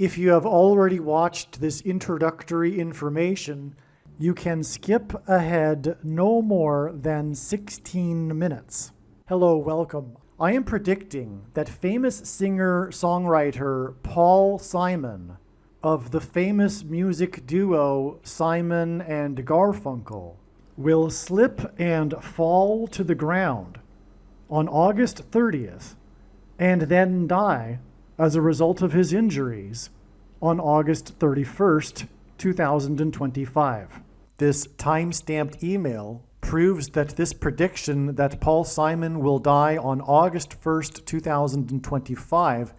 If you have already watched this introductory information, you can skip ahead no more than 16 minutes. Hello, welcome. I am predicting that famous singer-songwriter Paul Simon of the famous music duo Simon and Garfunkel will slip and fall to the ground on August 30th and then die as a result of his injuries on August 31st, 2025. This time-stamped email proves that this prediction that Paul Simon will die on August 1st, 2025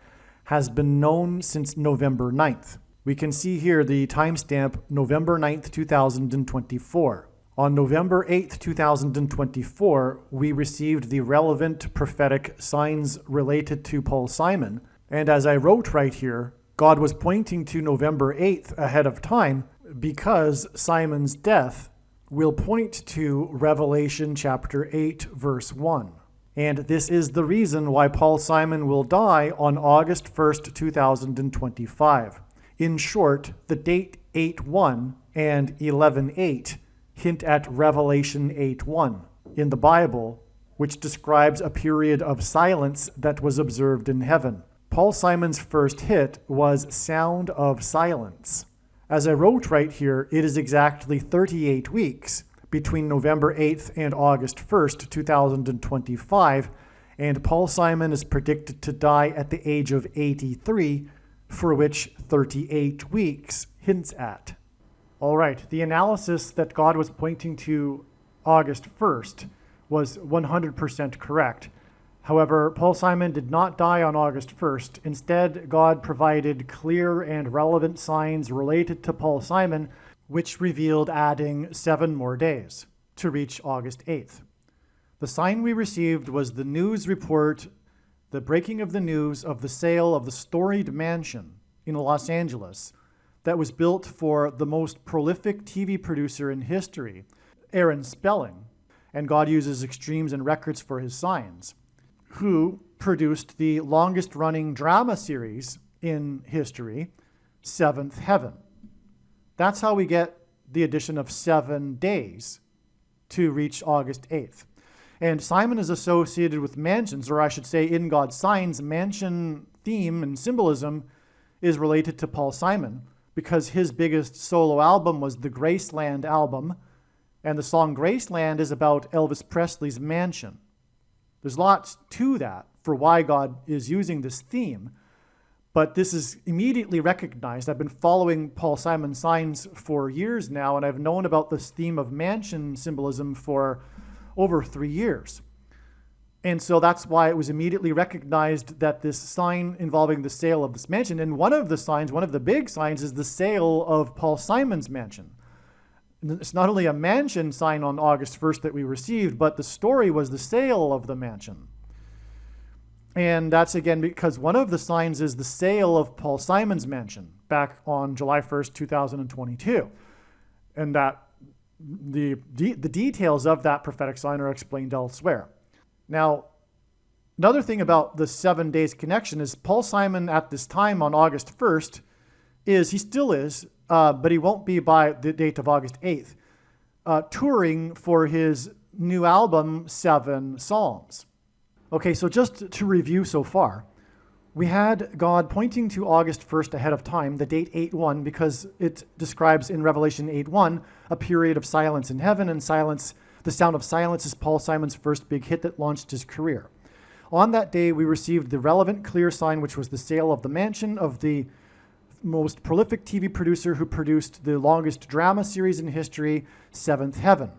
has been known since November 9th. We can see here the timestamp November 9th, 2024. On November 8th, 2024, we received the relevant prophetic signs related to Paul Simon. And as I wrote right here, God was pointing to November 8th ahead of time because Simon's death will point to Revelation chapter 8, verse 1. And this is the reason why Paul Simon will die on August 1st, 2025. In short, the date 8:1 and 11:8 hint at Revelation 8:1 in the Bible, which describes a period of silence that was observed in heaven. Paul Simon's first hit was Sound of Silence. As I wrote right here, it is exactly 38 weeks between November 8th and August 1st, 2025, and Paul Simon is predicted to die at the age of 83, for which 38 weeks hints at. All right, the analysis that God was pointing to August 1st was 100% correct. However, Paul Simon did not die on August 1st. Instead, God provided clear and relevant signs related to Paul Simon, which revealed adding 7 more days to reach August 8th. The sign we received was the news report, the breaking of the news of the sale of the storied mansion in Los Angeles that was built for the most prolific TV producer in history, Aaron Spelling, and God uses extremes and records for his signs, who produced the longest-running drama series in history, Seventh Heaven. That's how we get the addition of 7 days to reach August 8th. And Simon is associated with mansions, or I should say in God's signs, mansion theme and symbolism is related to Paul Simon because his biggest solo album was the Graceland album, and the song Graceland is about Elvis Presley's mansion. There's lots to that for why God is using this theme, but this is immediately recognized. I've been following Paul Simon's signs for years now, and I've known about this theme of mansion symbolism for over 3 years. And so that's why it was immediately recognized that this sign involving the sale of this mansion, and one of the big signs is the sale of Paul Simon's mansion. It's not only a mansion sign on August 1st that we received, but the story was the sale of the mansion. And that's again because one of the signs is the sale of Paul Simon's mansion back on July 1st, 2022. And that the details of that prophetic sign are explained elsewhere. Now, another thing about the 7 days connection is Paul Simon at this time on August 1st he still is, but he won't be by the date of August 8th, touring for his new album, 7 Psalms. Okay, so just to review so far, we had God pointing to August 1st ahead of time, the date 8:1, because it describes in Revelation 8:1 a period of silence in heaven, and silence, the sound of silence is Paul Simon's first big hit that launched his career. On that day, we received the relevant clear sign, which was the sale of the mansion of the most prolific TV producer who produced the longest drama series in history, Seventh Heaven.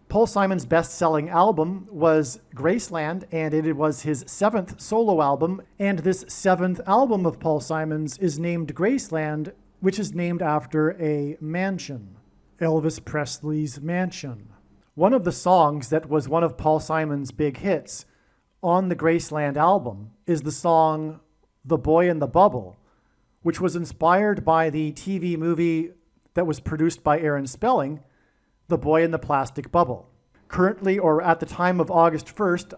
Paul Simon's best-selling album was Graceland, and it was his 7th solo album, and this 7th album of Paul Simon's is named Graceland, which is named after a mansion, Elvis Presley's mansion. One of the songs that was one of Paul Simon's big hits on the Graceland album is the song The Boy in the Bubble, which was inspired by the TV movie that was produced by Aaron Spelling, The Boy in the Plastic Bubble. Currently, or at the time of August 1st,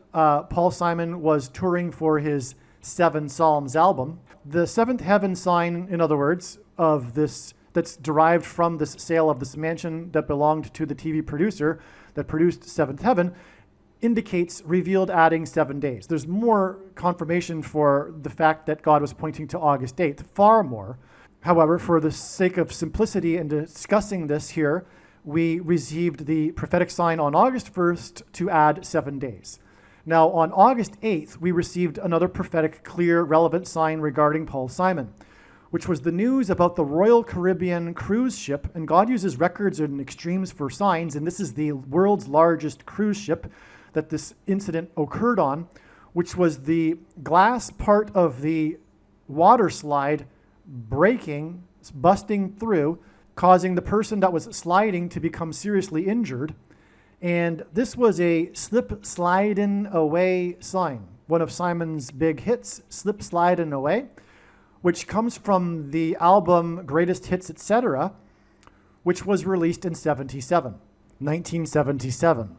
Paul Simon was touring for his Seven Psalms album. The seventh heaven sign, in other words, of this, that's derived from this sale of this mansion that belonged to the TV producer that produced Seventh Heaven, indicates revealed adding 7 days. There's more confirmation for the fact that God was pointing to August 8th, far more. However, for the sake of simplicity in discussing this here, we received the prophetic sign on August 1st to add 7 days. Now, on August 8th, we received another prophetic, clear, relevant sign regarding Paul Simon, which was the news about the Royal Caribbean cruise ship. And God uses records and extremes for signs, and this is the world's largest cruise ship that this incident occurred on, which was the glass part of the water slide breaking, busting through, causing the person that was sliding to become seriously injured. And this was a slip sliding away sign, one of Simon's big hits, Slip Sliding Away, which comes from the album Greatest Hits, Etc., which was released in 1977.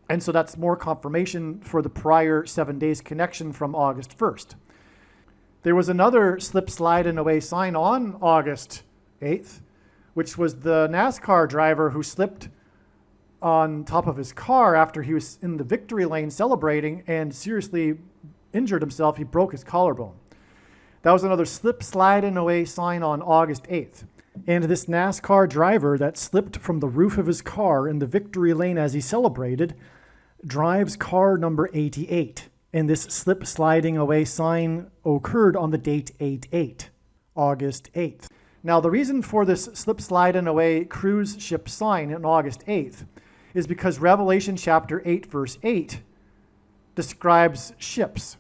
And so that's more confirmation for the prior 7 days connection from August 1st. There was another slip sliding away sign on August 8th, which was the NASCAR driver who slipped on top of his car after he was in the victory lane celebrating and seriously injured himself. He broke his collarbone. That was another slip sliding away sign on August 8th. And this NASCAR driver that slipped from the roof of his car in the victory lane as he celebrated drives car number 88. And this slip sliding away sign occurred on the date 8/8, August 8th. Now, the reason for this slip sliding away cruise ship sign on August 8th is because Revelation chapter 8, verse 8 describes ships.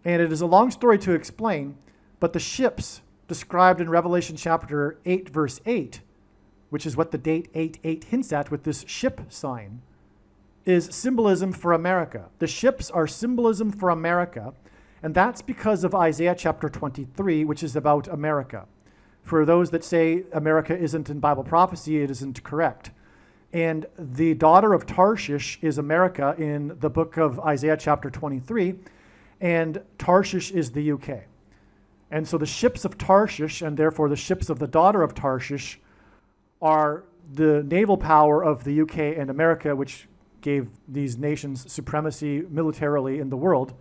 And it is a long story to explain, but the ships described in Revelation chapter 8, verse 8, which is what the date 8/8 hints at with this ship sign, is symbolism for America. The ships are symbolism for America, and that's because of Isaiah chapter 23, which is about America. For those that say America isn't in Bible prophecy, it isn't correct. And the daughter of Tarshish is America in the book of Isaiah chapter 23, and Tarshish is the UK. And so the ships of Tarshish, and therefore the ships of the daughter of Tarshish, are the naval power of the UK and America, which gave these nations supremacy militarily in the world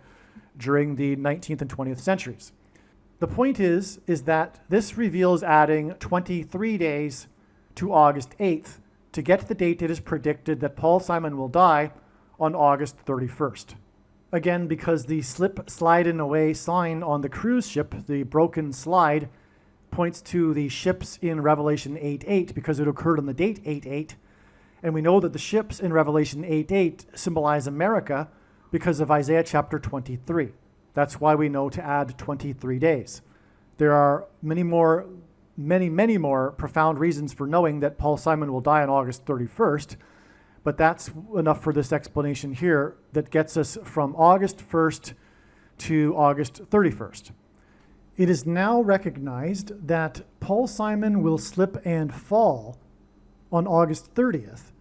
during the 19th and 20th centuries. The point is that this reveals adding 23 days to August 8th to get the date it is predicted that Paul Simon will die on August 31st. Again, because the slip sliding away sign on the cruise ship, the broken slide, points to the ships in Revelation 8:8 because it occurred on the date 8/8. And we know that the ships in Revelation 8:8 symbolize America because of Isaiah chapter 23. That's why we know to add 23 days. There are many more profound reasons for knowing that Paul Simon will die on August 31st, but that's enough for this explanation here that gets us from August 1st to August 31st. It is now recognized that Paul Simon will slip and fall on August 30th,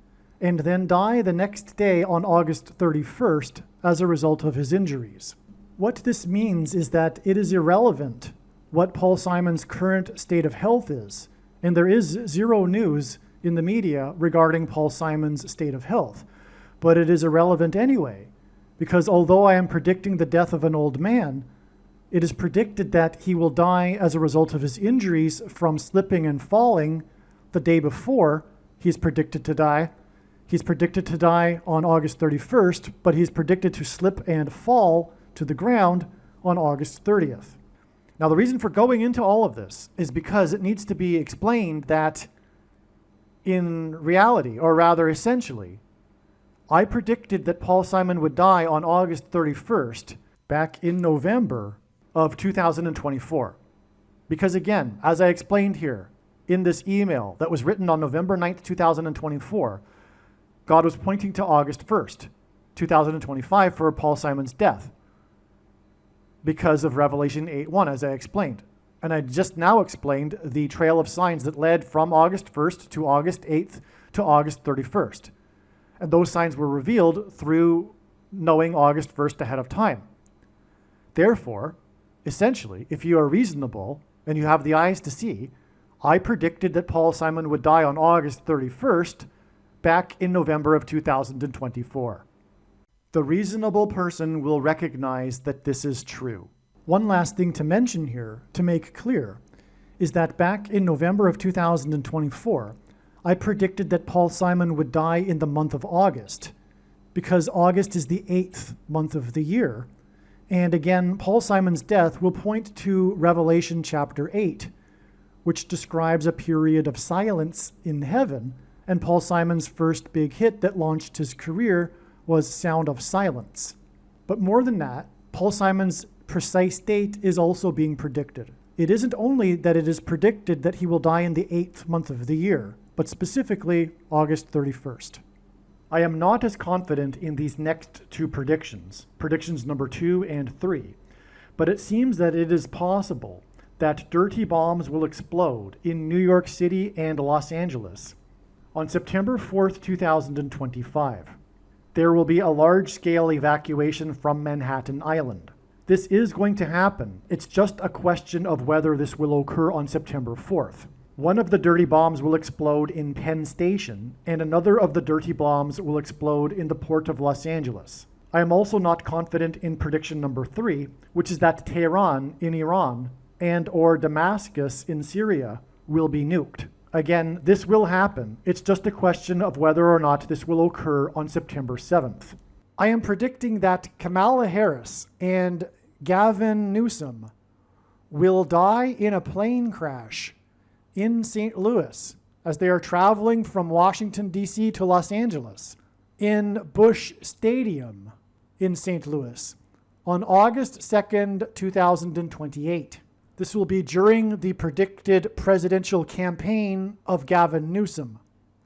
and then die the next day on August 31st as a result of his injuries. What this means is that it is irrelevant what Paul Simon's current state of health is, and there is zero news in the media regarding Paul Simon's state of health. But it is irrelevant anyway, because although I am predicting the death of an old man, it is predicted that he will die as a result of his injuries from slipping and falling the day before he's predicted to die. He's predicted to die on August 31st, but he's predicted to slip and fall to the ground on August 30th. Now, the reason for going into all of this is because it needs to be explained that in reality, or rather essentially, I predicted that Paul Simon would die on August 31st back in November of 2024. Because again, as I explained here, in this email that was written on November 9th, 2024, God was pointing to August 1st, 2025 for Paul Simon's death because of Revelation 8:1, as I explained. And I just now explained the trail of signs that led from August 1st to August 8th to August 31st. And those signs were revealed through knowing August 1st ahead of time. Therefore, essentially, if you are reasonable and you have the eyes to see, I predicted that Paul Simon would die on August 31st back in November of 2024. The reasonable person will recognize that this is true. One last thing to mention here, to make clear, is that back in November of 2024, I predicted that Paul Simon would die in the month of August, because August is the 8th month of the year. And again, Paul Simon's death will point to Revelation chapter 8, which describes a period of silence in heaven, and Paul Simon's first big hit that launched his career was Sound of Silence. But more than that, Paul Simon's precise date is also being predicted. It isn't only that it is predicted that he will die in the 8th month of the year, but specifically August 31st. I am not as confident in these next two predictions number 2 and 3, but it seems that it is possible that dirty bombs will explode in New York City and Los Angeles on September 4th, 2025. There will be a large-scale evacuation from Manhattan Island. This is going to happen. It's just a question of whether this will occur on September 4th. One of the dirty bombs will explode in Penn Station, and another of the dirty bombs will explode in the port of Los Angeles. I am also not confident in prediction number 3, which is that Tehran in Iran and or Damascus in Syria will be nuked. Again, this will happen. It's just a question of whether or not this will occur on September 7th. I am predicting that Kamala Harris and Gavin Newsom will die in a plane crash in St. Louis as they are traveling from Washington, D.C. to Los Angeles in Busch Stadium in St. Louis on August 2nd, 2028. This will be during the predicted presidential campaign of Gavin Newsom.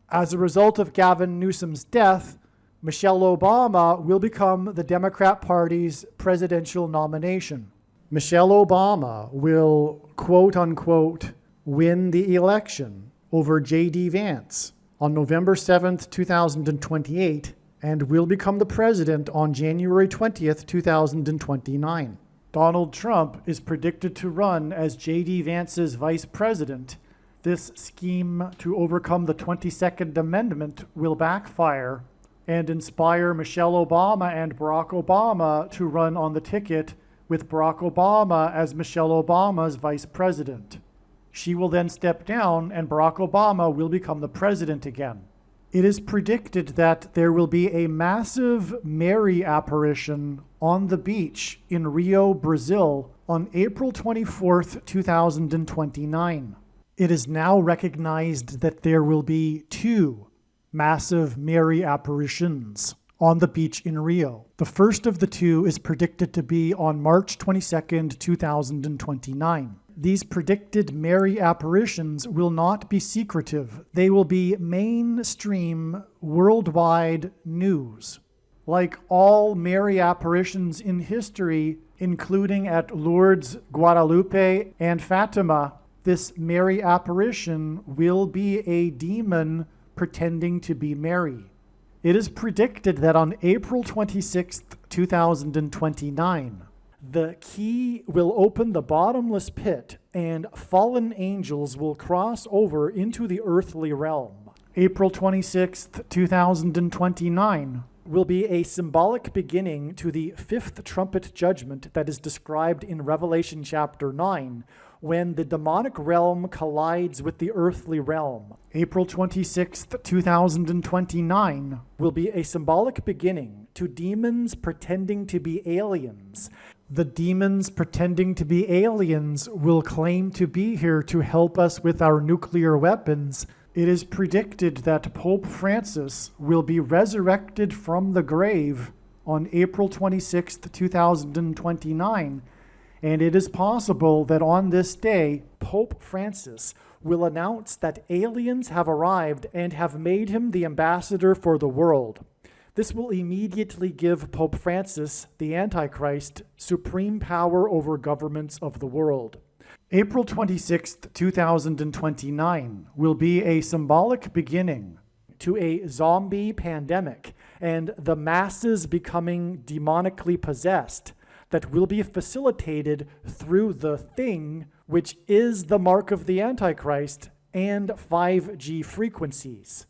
As a result of Gavin Newsom's death, Michelle Obama will become the Democrat Party's presidential nomination. Michelle Obama will, quote unquote, win the election over J.D. Vance on November 7th, 2028, and will become the president on January 20th, 2029. Donald Trump is predicted to run as J.D. Vance's vice president. This scheme to overcome the 22nd Amendment will backfire and inspire Michelle Obama and Barack Obama to run on the ticket with Barack Obama as Michelle Obama's vice president. She will then step down and Barack Obama will become the president again. It is predicted that there will be a massive Mary apparition on the beach in Rio, Brazil on April 24th, 2029. It is now recognized that there will be 2 massive Mary apparitions on the beach in Rio. The first of the 2 is predicted to be on March 22nd, 2029. These predicted Mary apparitions will not be secretive. They will be mainstream, worldwide news. Like all Mary apparitions in history, including at Lourdes, Guadalupe, and Fatima, this Mary apparition will be a demon pretending to be Mary. It is predicted that on April 26th, 2029, the key will open the bottomless pit and fallen angels will cross over into the earthly realm. April 26th, 2029 will be a symbolic beginning to the 5th trumpet judgment that is described in Revelation chapter 9, when the demonic realm collides with the earthly realm. April 26th, 2029 will be a symbolic beginning to demons pretending to be aliens. The demons pretending to be aliens will claim to be here to help us with our nuclear weapons. It is predicted that Pope Francis will be resurrected from the grave on April 26th, 2029, and it is possible that on this day, Pope Francis will announce that aliens have arrived and have made him the ambassador for the world. This will immediately give Pope Francis, the Antichrist, supreme power over governments of the world. April 26th, 2029 will be a symbolic beginning to a zombie pandemic and the masses becoming demonically possessed that will be facilitated through the thing, which is the mark of the Antichrist and 5G frequencies.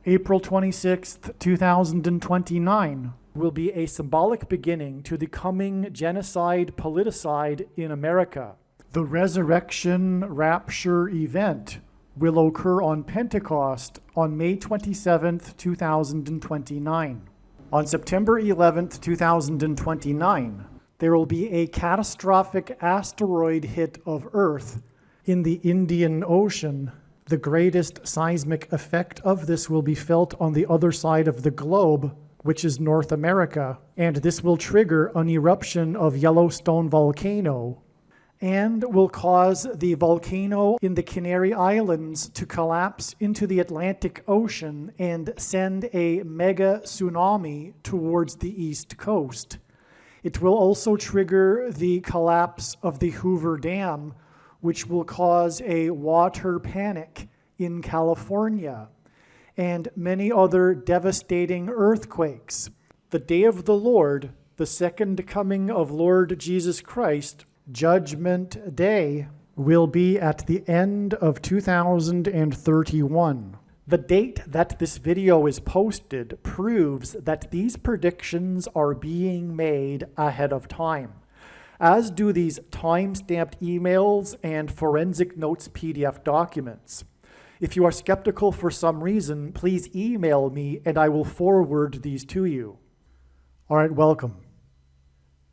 April 26th, 2029 will be a symbolic beginning to the coming genocide politicide in America. The resurrection rapture event will occur on Pentecost on May 27th, 2029. On September 11th, 2029, there will be a catastrophic asteroid hit of Earth in the Indian Ocean. The greatest seismic effect of this will be felt on the other side of the globe, which is North America, and this will trigger an eruption of Yellowstone volcano and will cause the volcano in the Canary Islands to collapse into the Atlantic Ocean and send a mega tsunami towards the East Coast. It will also trigger the collapse of the Hoover Dam, which will cause a water panic in California, and many other devastating earthquakes. The day of the Lord, the second coming of Lord Jesus Christ, Judgment Day, will be at the end of 2031. The date that this video is posted proves that these predictions are being made ahead of time, as do these time-stamped emails and forensic notes PDF documents. If you are skeptical for some reason, please email me and I will forward these to you. All right, welcome.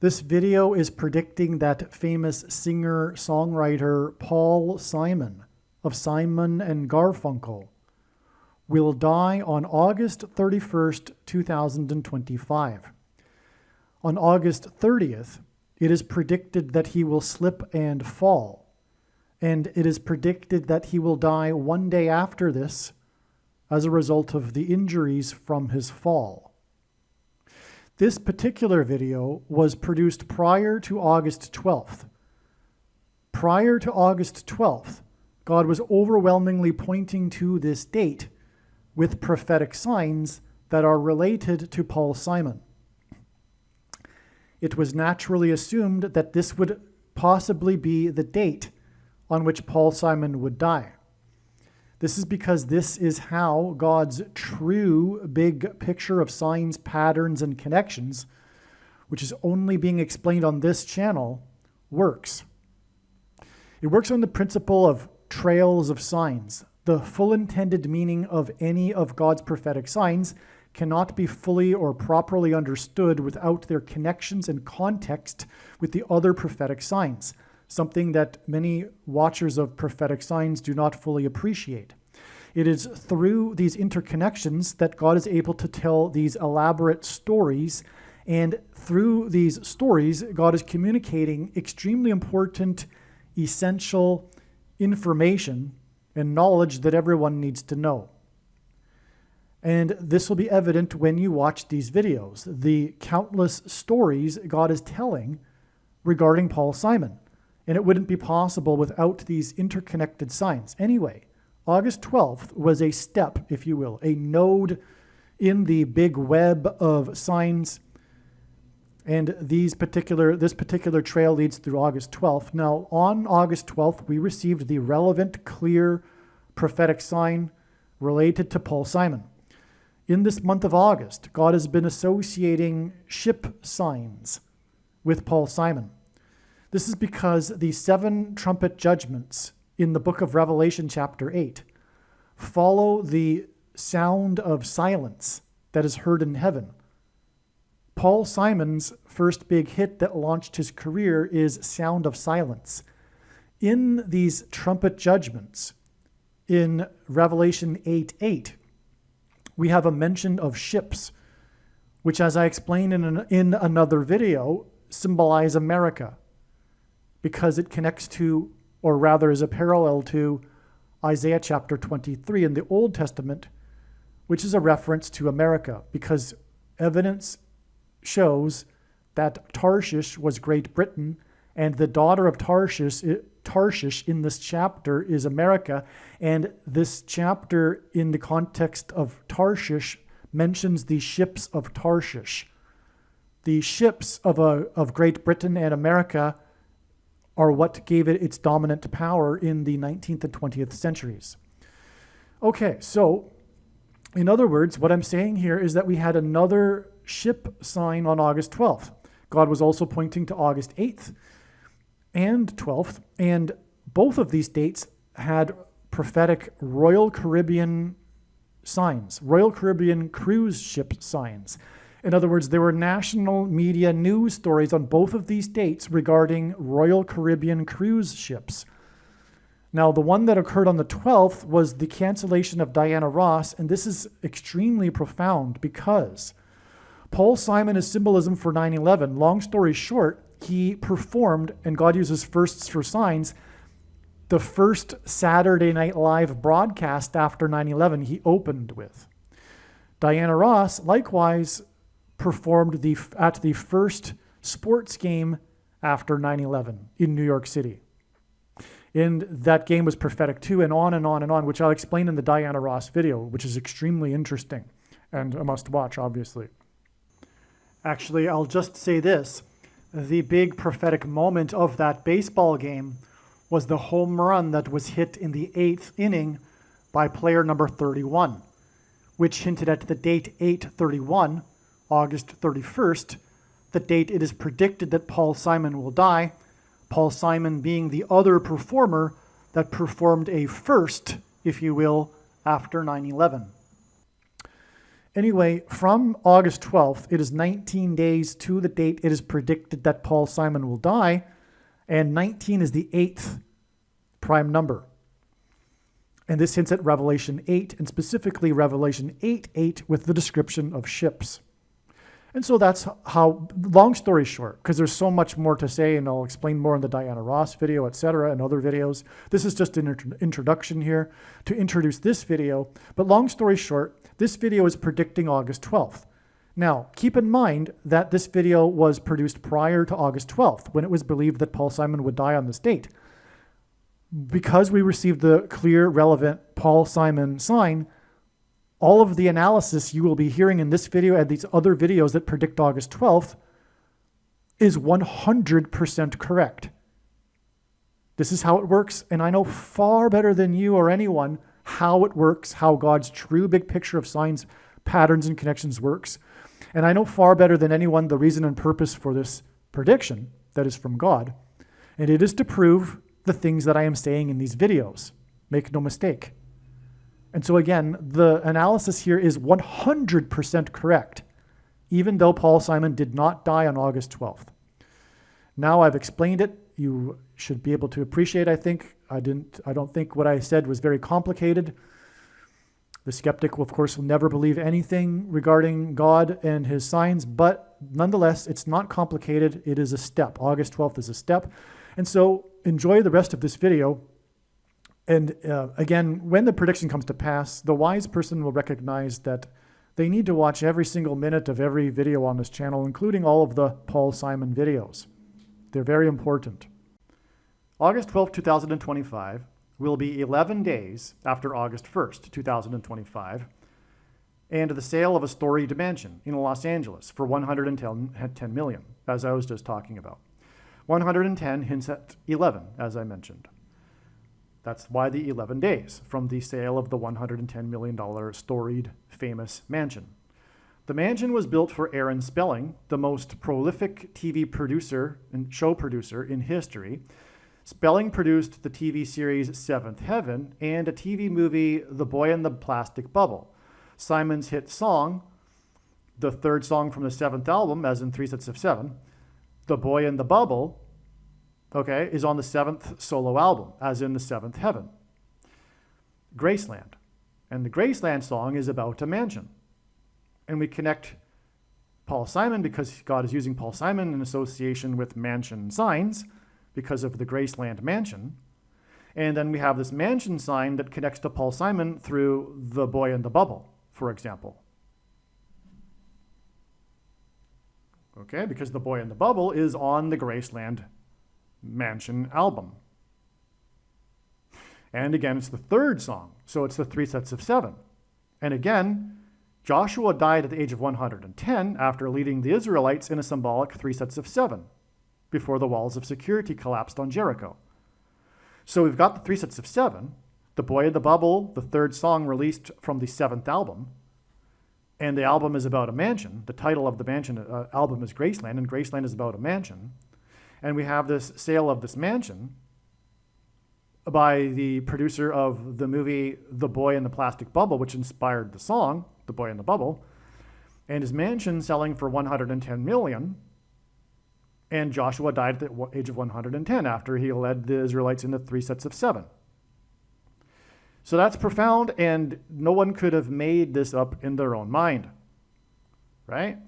This video is predicting that famous singer-songwriter Paul Simon of Simon and Garfunkel will die on August 31st, 2025. On August 30th, it is predicted that he will slip and fall, and it is predicted that he will die one day after this as a result of the injuries from his fall. This particular video was produced prior to August 12th. Prior to August 12th, God was overwhelmingly pointing to this date with prophetic signs that are related to Paul Simon. It was naturally assumed that this would possibly be the date on which Paul Simon would die. This is because this is how God's true big picture of signs, patterns, and connections, which is only being explained on this channel, works. It works on the principle of trails of signs. The full intended meaning of any of God's prophetic signs cannot be fully or properly understood without their connections and context with the other prophetic signs, something that many watchers of prophetic signs do not fully appreciate. It is through these interconnections that God is able to tell these elaborate stories, and through these stories, God is communicating extremely important, essential information and knowledge that everyone needs to know. And this will be evident when you watch these videos, the countless stories God is telling regarding Paul Simon. And it wouldn't be possible without these interconnected signs. Anyway, August 12th was a step, if you will, a node in the big web of signs. And this particular trail leads through August 12th. Now, on August 12th, we received the relevant, clear prophetic sign related to Paul Simon. In this month of August, God has been associating ship signs with Paul Simon. This is because the 7 trumpet judgments in the book of Revelation chapter 8 follow the sound of silence that is heard in heaven. Paul Simon's first big hit that launched his career is Sound of Silence. In these trumpet judgments, in Revelation 8:8, we have a mention of ships, which, as I explained in another video, symbolize America, because it connects to, or rather is a parallel to, Isaiah chapter 23 in the Old Testament, which is a reference to America, because evidence shows that Tarshish was Great Britain, and the daughter of Tarshish in this chapter is America, and this chapter in the context of Tarshish mentions the ships of Tarshish. The ships of Great Britain and America are what gave it its dominant power in the 19th and 20th centuries. Okay, so in other words, what I'm saying here is that we had another ship sign on August 12th. God was also pointing to August 8th and 12th, and both of these dates had prophetic Royal Caribbean signs, Royal Caribbean cruise ship signs. In other words, there were national media news stories on both of these dates regarding Royal Caribbean cruise ships. Now, the one that occurred on the 12th was the cancellation of Diana Ross, and this is extremely profound because Paul Simon is symbolism for 9/11. Long story short, he performed, and God uses firsts for signs, the first Saturday Night Live broadcast after 9/11 he opened with. Diana Ross likewise performed at the first sports game after 9/11 in New York City. And that game was prophetic too, and on and on and on, which I'll explain in the Diana Ross video, which is extremely interesting and a must watch, obviously. Actually, I'll just say this. The big prophetic moment of that baseball game was the home run that was hit in the 8th inning by player number 31, which hinted at the date 8/31, August 31st, the date it is predicted that Paul Simon will die, Paul Simon being the other performer that performed a first, if you will, after 9/11. Anyway, from August 12th, it is 19 days to the date it is predicted that Paul Simon will die, and 19 is the 8th prime number. And this hints at Revelation 8, and specifically Revelation 8:8 with the description of ships. And so that's how, long story short, because there's so much more to say, and I'll explain more in the Diana Ross video, etc., and other videos. This is just an introduction here to introduce this video. But long story short, this video is predicting August 12th. Now, keep in mind that this video was produced prior to August 12th, when it was believed that Paul Simon would die on this date. Because we received the clear, relevant Paul Simon sign, all of the analysis you will be hearing in this video and these other videos that predict August 12th is 100% correct. This is how it works, and I know far better than you or anyone how it works, how God's true big picture of signs, patterns, and connections works. And I know far better than anyone the reason and purpose for this prediction that is from God, and it is to prove the things that I am saying in these videos. Make no mistake. And so again, the analysis here is 100% correct, even though Paul Simon did not die on August 12th. Now I've explained it. You should be able to appreciate, I think. I don't think what I said was very complicated. The skeptic, of course, will never believe anything regarding God and his signs, but nonetheless, it's not complicated. It is a step. August 12th is a step. And so enjoy the rest of this video. And again, when the prediction comes to pass, the wise person will recognize that they need to watch every single minute of every video on this channel, including all of the Paul Simon videos. They're very important. August 12, 2025 will be 11 days after August 1st, 2025, and the sale of a storied mansion in Los Angeles for $110 million, as I was just talking about. 110 hints at 11, as I mentioned. That's why the 11 days from the sale of the $110 million storied famous mansion. The mansion was built for Aaron Spelling, the most prolific TV producer and show producer in history. Spelling produced the TV series Seventh Heaven and a TV movie, The Boy in the Plastic Bubble. Simon's hit song, the third song from the seventh album, as in 3 sets of 7, The Boy in the Bubble, okay, is on the 7th solo album, as in the Seventh Heaven. Graceland. And the Graceland song is about a mansion. And we connect Paul Simon because God is using Paul Simon in association with mansion signs because of the Graceland mansion. And then we have this mansion sign that connects to Paul Simon through The Boy in the Bubble, for example. Okay, because The Boy in the Bubble is on the Graceland mansion album. And again, it's the third song, so it's the 3 sets of 7. And again, Joshua died at the age of 110 after leading the Israelites in a symbolic 3 sets of 7 before the walls of security collapsed on Jericho. So we've got the 3 sets of 7, The Boy in the Bubble, the 3rd song released from the 7th album, and the album is about a mansion. The title of the mansion album is Graceland, and Graceland is about a mansion. And we have this sale of this mansion by the producer of the movie The Boy in the Plastic Bubble, which inspired the song The Boy in the Bubble, and his mansion selling for $110 million. And Joshua died at the age of 110 after he led the Israelites into 3 sets of 7. So that's profound, and no one could have made this up in their own mind, right?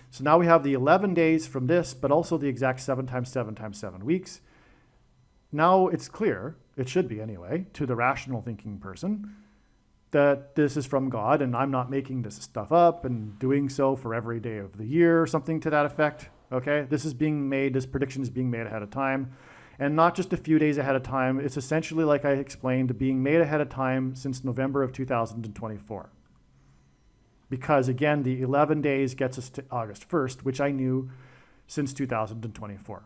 So now we have the 11 days from this, but also the exact 7 times 7 times 7 weeks. Now it's clear, it should be anyway, to the rational thinking person, that this is from God, and I'm not making this stuff up and doing so for every day of the year or something to that effect, okay? This prediction is being made ahead of time. And not just a few days ahead of time. It's essentially, like I explained, being made ahead of time since November of 2024. Because again, the 11 days gets us to August 1st, which I knew since 2024.